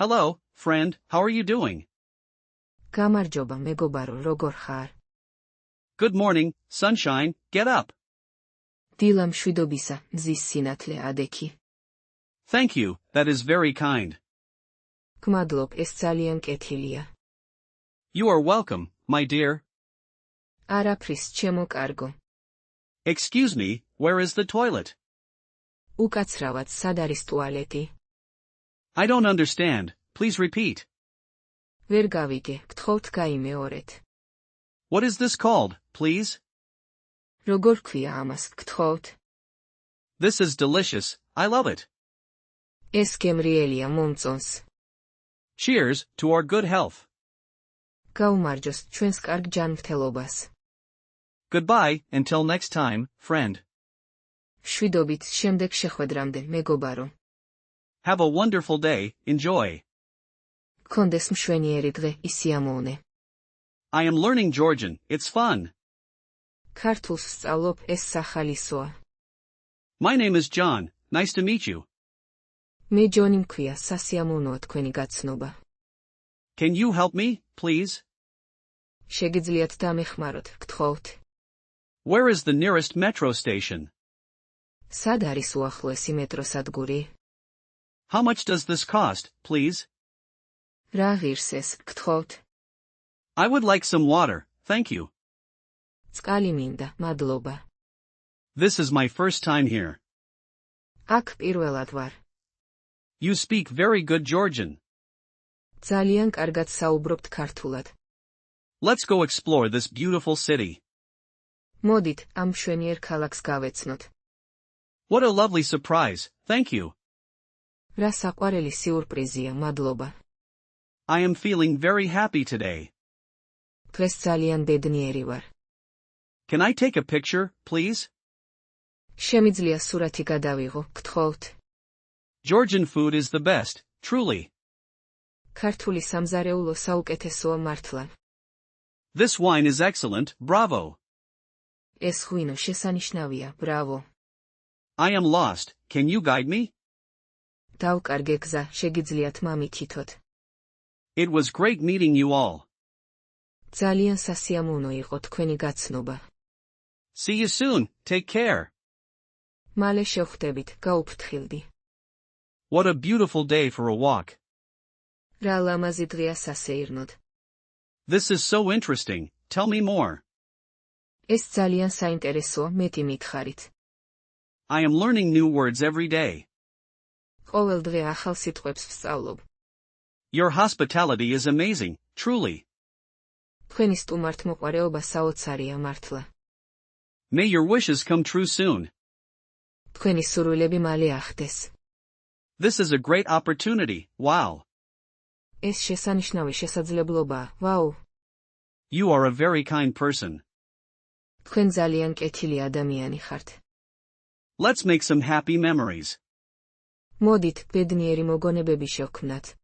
Hello, friend, how are you doing? გამარჯობა, მეგობარო, როგორ ხარ? Good morning, sunshine, get up. დილა მშვიდობისა, მზის სინათლე ადექი. Thank you, that is very kind. გმადლობ, ეს ძალიან კეთილია. You are welcome, my dear. არაფრის, ჩემო კარგო. Excuse me, where is the toilet? უკაცრავად, სად არის ტუალეტი? I don't understand, please repeat. ვერ გავიგე, გთხოვთ გაიმეორეთ. What is this called, please? როგორ ქვია ამას, გთხოვთ? This is delicious, I love it. ეს გემრიელია, მომწონს. Cheers, to our good health. გაუმარჯოს, ჩვენს კარგ ჯანმრთელობას. Goodbye, until next time, friend. მშვიდობით, შემდეგ შეხვედრამდე, მეგობარო. Have a wonderful day, enjoy. გქონდეს მშვენიერი დღე, ისიამოვნე. I am learning Georgian, it's fun. ქართულს სწავლობ, ეს სახალისოა. My name is John, nice to meet you. მე ჯონი მქვია, სასიამოვნოა თქვენი გაცნობა. Can you help me, please? შეგიძლიათ დამეხმაროთ, გთხოვთ. Where is the nearest metro station? სად არის უახლოესი მეტროსადგური? How much does this cost, please? რა ღირს ეს, გთხოვთ? I would like some water, thank you. წყალი მინდა, მადლობა. This is my first time here. აქ პირველად ვარ. You speak very good Georgian. ძალიან კარგად საუბრობთ ქართულად. Let's go explore this beautiful city. მოდით, ამ მშვენიერ ქალაქს გავეცნოთ. What a lovely surprise, thank you. რა საყვარელი სიურპრიზია, მადლობა. I am feeling very happy today. დღეს ძალიან ბედნიერი ვარ. Can I take a picture, please? შემიძლია სურათი გადავიღო, გთხოვთ? Georgian food is the best, truly. ქართული სამზარეულო საუკეთესოა მართლა. This wine is excellent, bravo. ეს ღვინო შესანიშნავია, ბრავო. I am lost, can you guide me? დავკარგე გზა, შეგიძლიათ მამიქითოთ. It was great meeting you all. ძალიან სასიამოვნო იყო თქვენი გაცნობა. See you soon, take care. მალე შევხვდებით, გაუფრთხილდი. What a beautiful day for a walk. რა ლამაზი დღეა სასეირნოდ. This is so interesting, tell me more. ეს ძალიან საინტერესოა, მეტი მითხარით. I am learning new words every day. ყოველ დღე ახალ სიტყვებს ვსწავლობ. Your hospitality is amazing, truly. თქვენი სტუმართმოყვარეობა საოცარია მართლა. May your wishes come true soon. თქვენი სურვილები მალე ახდეს. This is a great opportunity, wow. ეს შესანიშნავი შესაძლებლობაა, ვაუ. You are a very kind person. თქვენ ძალიან კეთილი ადამიანი ხართ. Let's make some happy memories. მოდით, ბედნიერი მოგონებები შევქმნათ.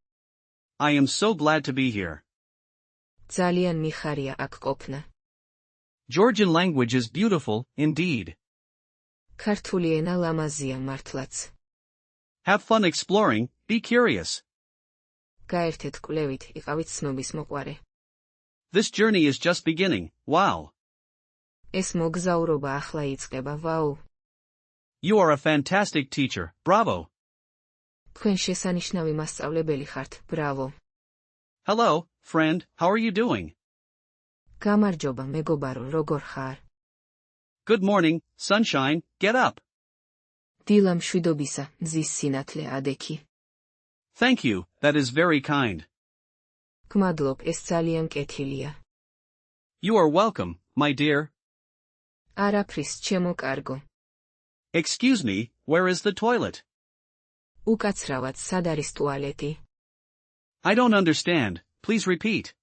I am so glad to be here. ძალიან მიხარია აქ ყოფნა. Georgian language is beautiful, indeed. ქართული ენა ლამაზია მართლაც. Have fun exploring, be curious. გაერთეთ კვლევით, იყავით ცნობის მოყვარე. This journey is just beginning, wow. ეს მოგზაურობა ახლა იწყება, ვაუ. You are a fantastic teacher, bravo. თქვენ შესანიშნავი მასწავლებელი ხართ, ბრავო. Hello, friend, how are you doing? გამარჯობა, მეგობარო, როგორ ხარ? Good morning, sunshine, get up. დილა მშვიდობისა, მზის სინათლე ადექი. Thank you, that is very kind. გმადლობ, ეს ძალიან კეთილია. You are welcome, my dear. არაფრის, ჩემო კარგო. Excuse me, where is the toilet? უკაცრავად, სად არის ტუალეტი? I don't understand, please repeat.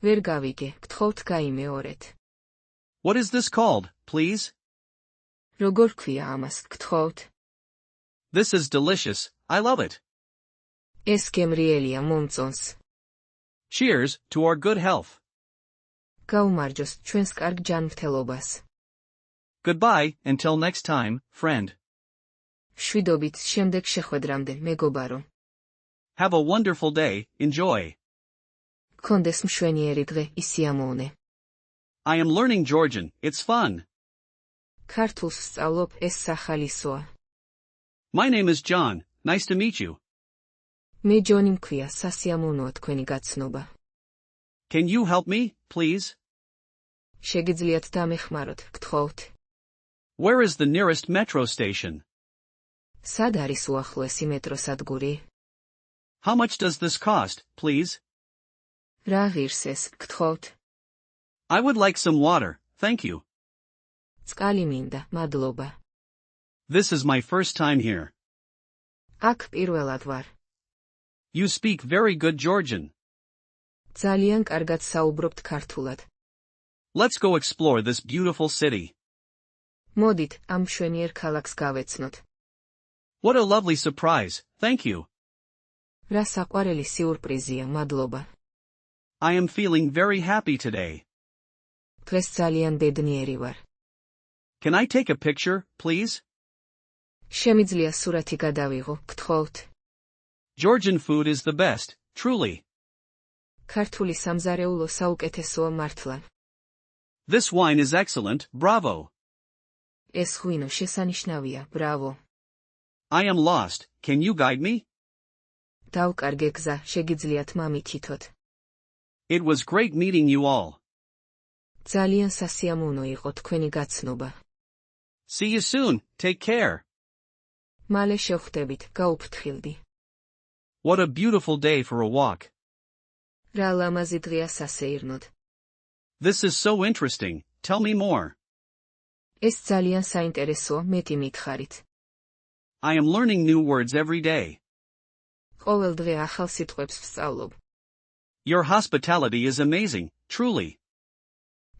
ვერ გავიგე, გთხოვთ გაიმეორეთ. What is this called, please? როგორ ქვია ამას, გთხოვთ? This is delicious, I love it. ეს გემრიელია, მომწონს. Cheers, to our good health. გაუმარჯოს, ჩვენს კარგ ჯანმრთელობას. Goodbye, until next time, friend. მშვიდობით, შემდეგ შეხვედრამდე, მეგობარო. Have a wonderful day, enjoy. გქონდეს მშვენიერი დღე, ისიამოვნე. I am learning Georgian, it's fun. ქართულს სწავლობ, ეს სახალისოა. My name is John, nice to meet you. მე ჯონი მქვია, სასიამოვნოა თქვენი გაცნობა. Can you help me, please? შეგიძლიათ დამეხმაროთ, გთხოვთ. Where is the nearest metro station? სად არის უახლოესი მეტროსადგური? How much does this cost, please? რა ღირს ეს, გთხოვთ. I would like some water, thank you. წყალი მინდა, მადლობა. This is my first time here. აქ პირველად ვარ. You speak very good Georgian. ძალიან კარგად საუბრობთ ქართულად. Let's go explore this beautiful city. მოდით, ამ მშვენიერ ქალაქს გავეცნოთ. What a lovely surprise, thank you. რა საყვარელი სიურპრიზია, მადლობა. I am feeling very happy today. დღეს ძალიან ბედნიერი ვარ. Can I take a picture, please? შემიძლია სურათი გადავიღო, გთხოვთ. Georgian food is the best, truly. ქართული სამზარეულო საუკეთესოა მართლა. This wine is excellent, bravo. ეს ღვინო შესანიშნავია, ბრავო. I am lost, can you guide me? დავკარგე გზა, შეგიძლიათ მამითითოთ. It was great meeting you all. ძალიან სასიამოვნო იყო თქვენი გაცნობა. See you soon, take care. მალე შევხვდებით, გაუფრთხილდი. What a beautiful day for a walk. რა ლამაზი დღეა სასეირნოდ. This is so interesting, tell me more. ეს ძალიან საინტერესოა, მეტი მითხარით. I am learning new words every day. ყოველ დღე ახალ სიტყვებს ვსწავლობ. Your hospitality is amazing, truly.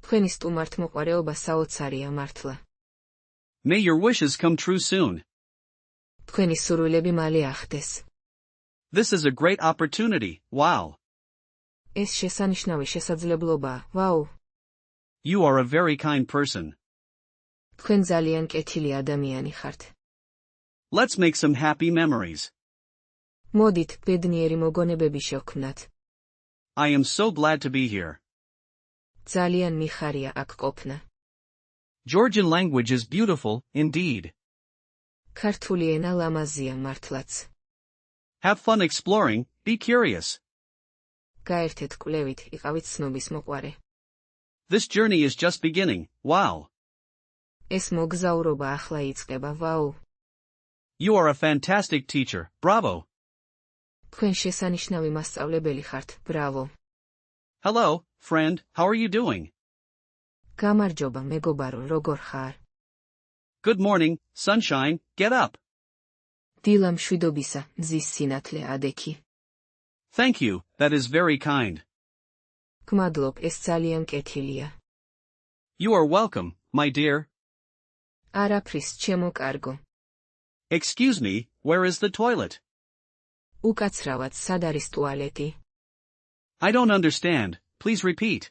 თქვენი სტუმართმოყვარეობა საოცარია მართლა. May your wishes come true soon. თქვენი სურვილები მალე ახდეს. This is a great opportunity, wow. ეს შესანიშნავი შესაძლებლობაა, ვაუ. You are a very kind person. თქვენ ძალიან კეთილი ადამიანი ხართ. Let's make some happy memories. მოდით, ბედნიერი მოგონებები შევქმნათ. I am so glad to be here. ძალიან მიხარია აქ ყოფნა. Georgian language is beautiful, indeed. ქართული ენა ლამაზია მართლაც. Have fun exploring, be curious. გაერთეთ კვლევით, იყავით ცნობის მოყვარე. This journey is just beginning, wow. ეს მოგზაურობა ახლა იწყება, ვაუ. You are a fantastic teacher, bravo. თქვენ შესანიშნავი მასწავლებელი ხართ, ბრავო. Hello, friend, how are you doing? გამარჯობა, მეგობარო, როგორ ხარ? Good morning, sunshine, get up. დილა მშვიდობისა, მზის სინათლე ადექი. Thank you, that is very kind. გმადლობ, ეს ძალიან კეთილია. You are welcome, my dear. არაფრის, ჩემო კარგო. Excuse me, where is the toilet? უკაცრავად, სად არის ტუალეტი? I don't understand, please repeat.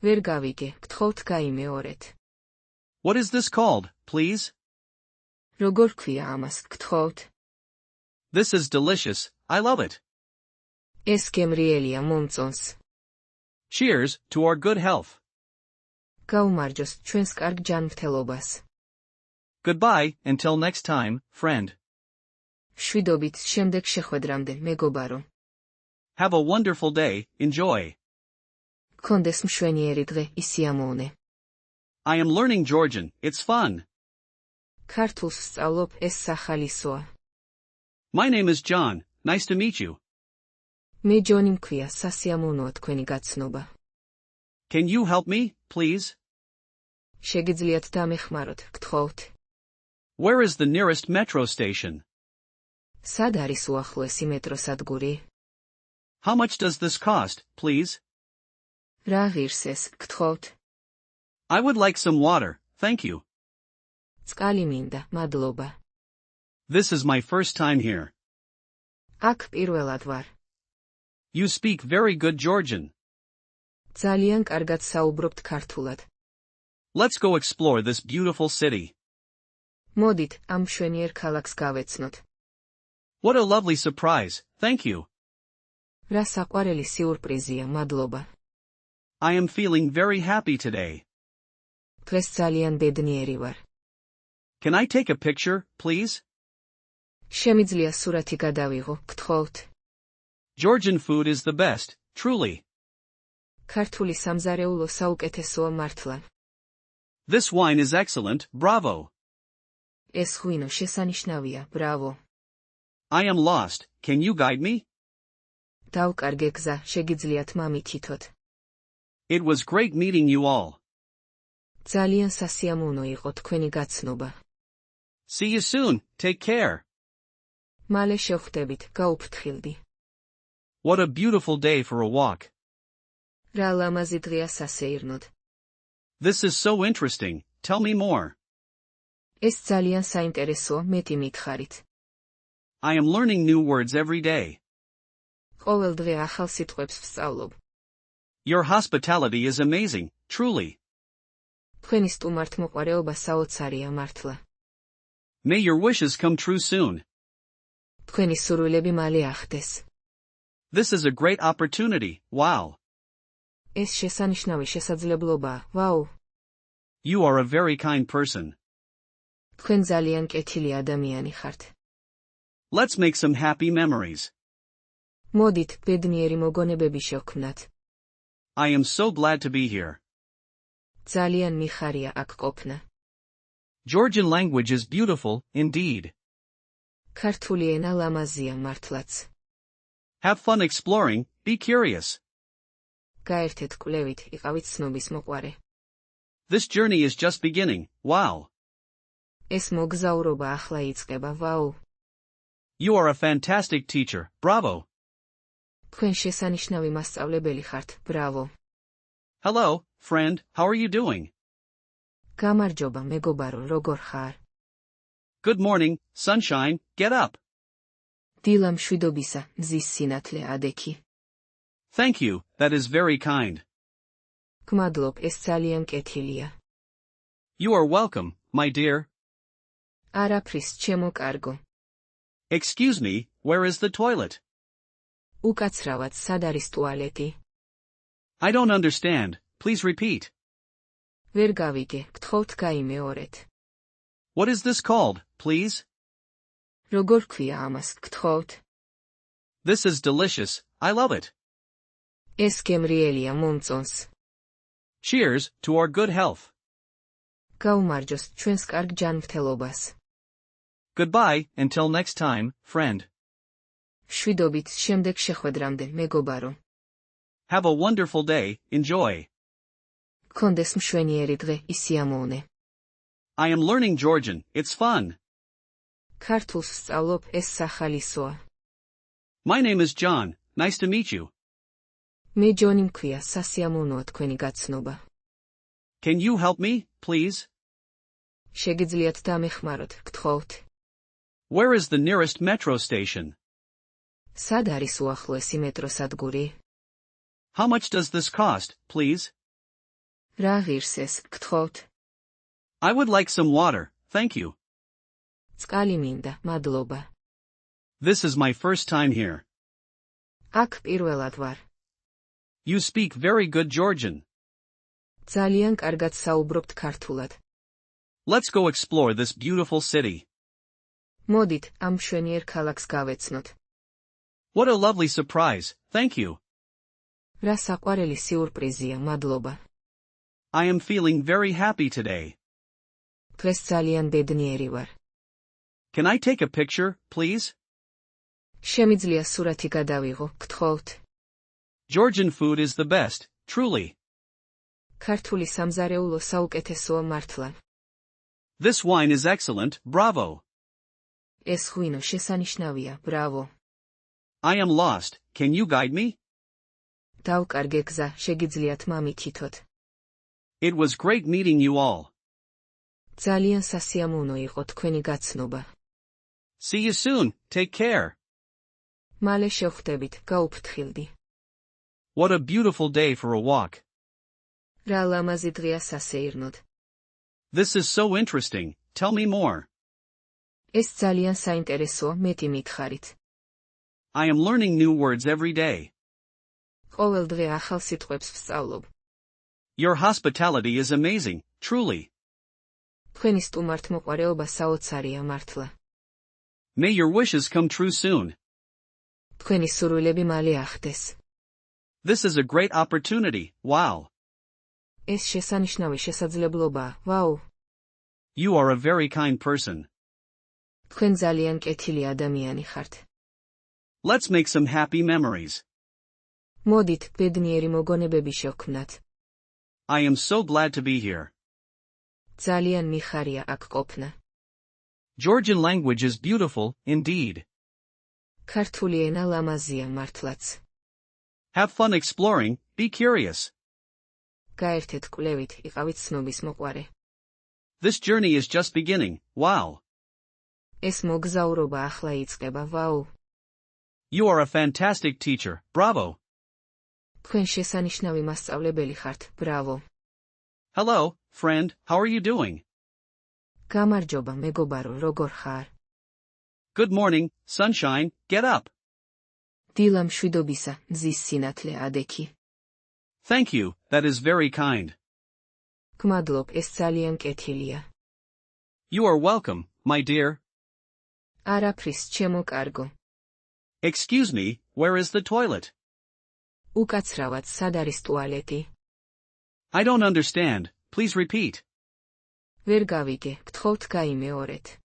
ვერ გავიგე, გთხოვთ გაიმეორეთ. What is this called, please? როგორ ქვია ამას, გთხოვთ? This is delicious, I love it. ეს გემრიელია, მომწონს. Cheers, to our good health. გაუმარჯოს, ჩვენს კარგ ჯანმრთელობას. Goodbye, until next time, friend. მშვიდობით, შემდეგ შეხვედრამდე, მეგობარო. Have a wonderful day, enjoy. გქონდეს მშვენიერი დღე, ისიამოვნე. I am learning Georgian, it's fun. ქართულს სწავლობ, ეს სახალისოა. My name is John, nice to meet you. მე ჯონი მქვია, სასიამოვნოა თქვენი გაცნობა. Can you help me, please? შეგიძლიათ დამეხმაროთ, გთხოვთ. Where is the nearest metro station? სად არის უახლოესი მეტროსადგური? How much does this cost, please? რა ღირს ეს, გთხოვთ? I would like some water, thank you. წყალი მინდა, მადლობა. This is my first time here. აქ პირველად ვარ. You speak very good Georgian. ძალიან კარგად საუბრობთ ქართულად. Let's go explore this beautiful city. მოდით, ამ მშვენიერ ქალაქს გავეცნოთ. What a lovely surprise, thank you. რა საყვარელი სიურპრიზია, მადლობა. I am feeling very happy today. დღეს ძალიან ბედნიერი ვარ. Can I take a picture, please? შემიძლია სურათი გადავიღო, გთხოვთ. Georgian food is the best, truly. ქართული სამზარეულო საუკეთესოა მართლა. This wine is excellent, bravo. ეს ღვინო შესანიშნავია, ბრავო. I am lost, can you guide me? დავკარგე გზა, შეგიძლიათ მამითითოთ. It was great meeting you all. ძალიან სასიამოვნო იყო თქვენი გაცნობა. See you soon, take care. მალე შევხვდებით, გაუფრთხილდი. What a beautiful day for a walk. რა ლამაზი დღეა სასეირნოდ. This is so interesting, tell me more. ეს ძალიან საინტერესოა, მეტი მითხარით. I am learning new words every day. ყოველ დღე ახალ სიტყვებს ვსწავლობ. Your hospitality is amazing, truly. თქვენი სტუმართმოყვარეობა საოცარია მართლა. May your wishes come true soon. თქვენი სურვილები მალე ახდეს. This is a great opportunity, wow. ეს შესანიშნავი შესაძლებლობაა, ვაუ. You are a very kind person. თქვენ ძალიან კეთილი ადამიანი ხართ. Let's make some happy memories. მოდით, ბედნიერი მოგონებები შევქმნათ. I am so glad to be here. ძალიან მიხარია აქ ყოფნა. Georgian language is beautiful, indeed. ქართული ენა ლამაზია მართლაც. Have fun exploring, be curious. გაერთეთ კვლევით, იყავით ცნობის მოყვარე. This journey is just beginning, wow. ეს მოგზაურობა ახლა იწყება, ვაუ. You are a fantastic teacher, bravo. თქვენ შესანიშნავი მასწავლებელი ხართ, ბრავო. Hello, friend, how are you doing? გამარჯობა, მეგობარო, როგორ ხარ? Good morning, sunshine, get up. დილა მშვიდობისა, მზის სინათლე ადექი. Thank you, that is very kind. გმადლობ, ეს ძალიან კეთილია. You are welcome, my dear. არაფრის, ჩემო კარგო. Excuse me, where is the toilet? უკაცრავად, სად არის ტუალეტი? I don't understand, please repeat. ვერ გავიგე, გთხოვთ გაიმეორეთ. What is this called, please? როგორ ქვია ამას, გთხოვთ? This is delicious, I love it. ეს გემრიელია, მომწონს. Cheers, to our good health. გაუმარჯოს, ჩვენს კარგ ჯანმრთელობას. Goodbye, until next time, friend. მშვიდობით, შემდეგ შეხვედრამდე, მეგობარო. Have a wonderful day, enjoy. გქონდეს მშვენიერი დღე, ისიამოვნე. I am learning Georgian, it's fun. ქართულს ვსწავლობ, ეს სახალისოა. My name is John, nice to meet you. მე ჯონი მქვია, სასიამოვნოა თქვენი გაცნობა. Can you help me, please? შეგიძლიათ დამეხმაროთ, გთხოვთ. Where is the nearest metro station? სად არის უახლოესი მეტროსადგური? How much does this cost, please? რა ღირს ეს, გთხოვთ? I would like some water, thank you. წყალი მინდა, მადლობა. This is my first time here. აქ პირველად ვარ. You speak very good Georgian. ძალიან კარგად საუბრობთ ქართულად. Let's go explore this beautiful city. მოდით, ამ მშვენიერ ქალაქს გავეცნოთ. What a lovely surprise, thank you. რა საყვარელი სიურპრიზია, მადლობა. I am feeling very happy today. დღეს ძალიან ბედნიერი ვარ. Can I take a picture, please? შემიძლია სურათი გადავიღო, გთხოვთ. Georgian food is the best, truly. ქართული სამზარეულო საუკეთესოა მართლა. This wine is excellent, bravo. ეს ღვინო შესანიშნავია, ბრავო. I am lost, can you guide me? დავკარგე გზა, შეგიძლიათ მამითითოთ. It was great meeting you all. ძალიან სასიამოვნო იყო თქვენი გაცნობა. See you soon, take care. მალე შევხვდებით, გაუფრთხილდი. What a beautiful day for a walk. რა ლამაზი დღეა სასეირნოდ. This is so interesting, tell me more. ეს ძალიან საინტერესოა, მეტი მითხარით. I am learning new words every day. ყოველ დღე ახალ სიტყვებს ვსწავლობ. Your hospitality is amazing, truly. თქვენი სტუმართმოყვარეობა საოცარია მართლა. May your wishes come true soon. თქვენი სურვილები მალე ახდეს. This is a great opportunity, wow. ეს შესანიშნავი შესაძლებლობაა, ვაუ. You are a very kind person. თქვენ ძალიან კეთილი ადამიანი ხართ. Let's make some happy memories. მოდით, ბედნიერი მოგონებები შევქმნათ. I am so glad to be here. ძალიან მიხარია აქ ყოფნა. Georgian language is beautiful, indeed. ქართული ენა ლამაზია მართლაც. Have fun exploring, be curious. გაერთეთ კვლევით, იყავით ცნობის მოყვარე. This journey is just beginning, wow. ეს მოგზაურობა ახლა იწყება, ვაუ. You are a fantastic teacher, bravo. თქვენ შესანიშნავი მასწავლებელი ხართ, ბრავო. Hello, friend, how are you doing? გამარჯობა, მეგობარო, როგორ ხარ? Good morning, sunshine, get up. დილა მშვიდობისა, მზის სინათლე ადექი. Thank you, that is very kind. გმადლობ, ეს ძალიან კეთილია. You are welcome, my dear. არაფრის, ჩემო კარგო. Excuse me, where is the toilet? უკაცრავად, სად არის ტუალეტი? I don't understand, please repeat. ვერ გავიგე, გთხოვთ გაიმეორეთ.